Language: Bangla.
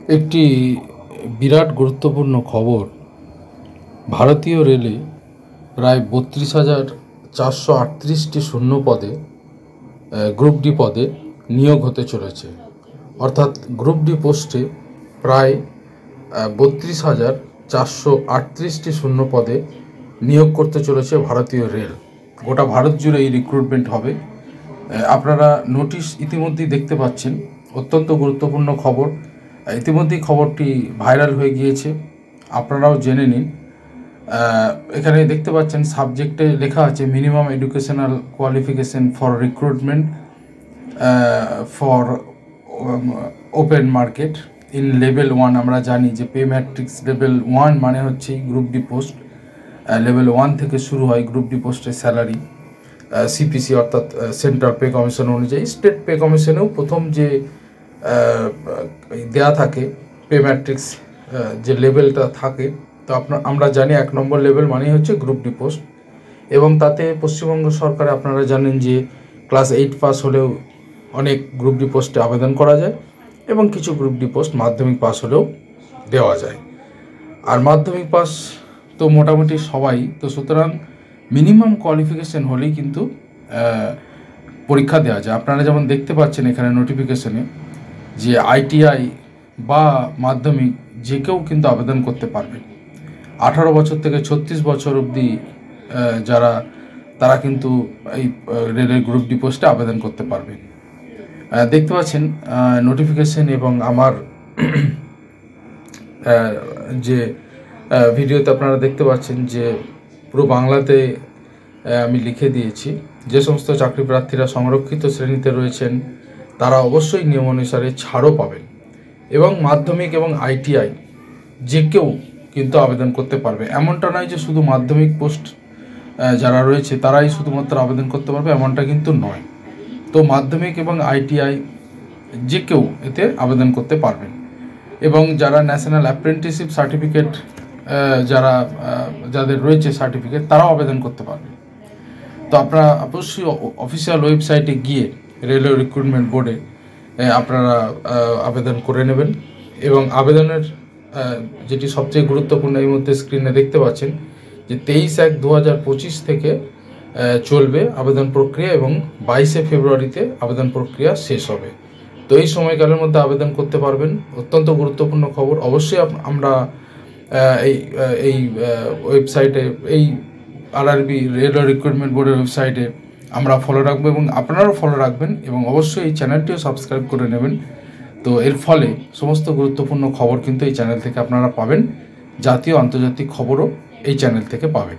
একটি বিরাট গুরুত্বপূর্ণ খবর। ভারতীয় রেলে প্রায় 32,438টি শূন্য পদে গ্রুপ ডি পদে নিয়োগ হতে চলেছে। অর্থাৎ গ্রুপ ডি পোস্টে প্রায় 32,438টি শূন্য পদে নিয়োগ করতে চলেছে ভারতীয় রেল। গোটা ভারত জুড়ে এই রিক্রুটমেন্ট হবে। আপনারা নোটিশ ইতিমধ্যেই দেখতে পাচ্ছেন। অত্যন্ত গুরুত্বপূর্ণ খবর। ইতিমধ্যেই খবরটি ভাইরাল হয়ে গিয়েছে, আপনারাও জেনে নিন। এখানে দেখতে পাচ্ছেন সাবজেক্টে লেখা আছে minimum educational qualification for recruitment for open market in level 1। আমরা জানি যে পে ম্যাট্রিক্স লেভেল 1 মানে হচ্ছে গ্রুপ ডি পোস্ট। লেভেল 1 থেকে শুরু হয় গ্রুপ ডি পোস্টের স্যালারি। সিপিসি অর্থাৎ সেন্ট্রাল পে কমিশন অনুযায়ী স্টেট পে কমিশনেও প্রথম যে দেয়া থাকে পে ম্যাট্রিক্স যে লেভেলটা থাকে, তো আমরা জানি 1 নম্বর লেভেল মানেই হচ্ছে গ্রুপ ডি পোস্ট। এবং তাতে পশ্চিমবঙ্গ সরকারে আপনারা জানেন যে ক্লাস 8 পাস হলেও অনেক গ্রুপ ডি পোস্টে আবেদন করা যায় এবং কিছু গ্রুপ ডি পোস্ট মাধ্যমিক পাস হলেও দেওয়া যায়। আর মাধ্যমিক পাস তো মোটামুটি সবাই, তো সুতরাং মিনিমাম কোয়ালিফিকেশন হলেই কিন্তু পরীক্ষা দেওয়া যায়। আপনারা যেমন দেখতে পাচ্ছেন এখানে নোটিফিকেশনে যে আইটিআই বা মাধ্যমিক যে কেউ কিন্তু আবেদন করতে পারবেন। 18 বছর থেকে 36 বছর অবধি যারা, তারা কিন্তু এই রেলের গ্রুপ ডি পোস্টে আবেদন করতে পারবেন। দেখতে পাচ্ছেন নোটিফিকেশন এবং আমার যে ভিডিওতে আপনারা দেখতে পাচ্ছেন যে পুরো বাংলাতে আমি লিখে দিয়েছি। যে সমস্ত চাকরি প্রার্থীরা সংরক্ষিত শ্রেণীতে রয়েছেন তারা অবশ্যই নিয়ম অনুসারে ছাড়ও পাবেন। এবং মাধ্যমিক এবং আইটিআই যে কেউ কিন্তু আবেদন করতে পারবে। এমনটা নয় যে শুধু মাধ্যমিক পোস্ট যারা রয়েছে তারাই শুধুমাত্র আবেদন করতে পারবে, এমনটা কিন্তু নয়। তো মাধ্যমিক এবং আইটিআই যে কেউ এতে আবেদন করতে পারবেন। এবং যারা ন্যাশনাল অ্যাপ্রেন্টিসশিপ সার্টিফিকেট যাদের রয়েছে সার্টিফিকেট, তারাও আবেদন করতে পারবেন। তো আপনারা অবশ্যই অফিসিয়াল ওয়েবসাইটে গিয়ে রেলওয়ে রিক্রুটমেন্ট বোর্ডে আপনারা আবেদন করে নেবেন। এবং আবেদনের যেটি সবচেয়ে গুরুত্বপূর্ণ, এই মধ্যে স্ক্রিনে দেখতে পাচ্ছেন যে 23/1/2025 থেকে চলবে আবেদন প্রক্রিয়া এবং 22 ফেব্রুয়ারিতে আবেদন প্রক্রিয়া শেষ হবে। তো এই সময়কালের মধ্যে আবেদন করতে পারবেন। অত্যন্ত গুরুত্বপূর্ণ খবর। অবশ্যই আমরা এই ওয়েবসাইটে, এই আরআরবি রেলওয়ে রিক্রুটমেন্ট বোর্ডের ওয়েবসাইটে আমরা ফলো রাখবো এবং আপনারাও ফলো রাখবেন এবং অবশ্যই এই চ্যানেলটিও সাবস্ক্রাইব করে নেবেন। তো এর ফলে সমস্ত গুরুত্বপূর্ণ খবর কিন্তু এই চ্যানেল থেকে আপনারা পাবেন। জাতীয় আন্তর্জাতিক খবরও এই চ্যানেল থেকে পাবেন।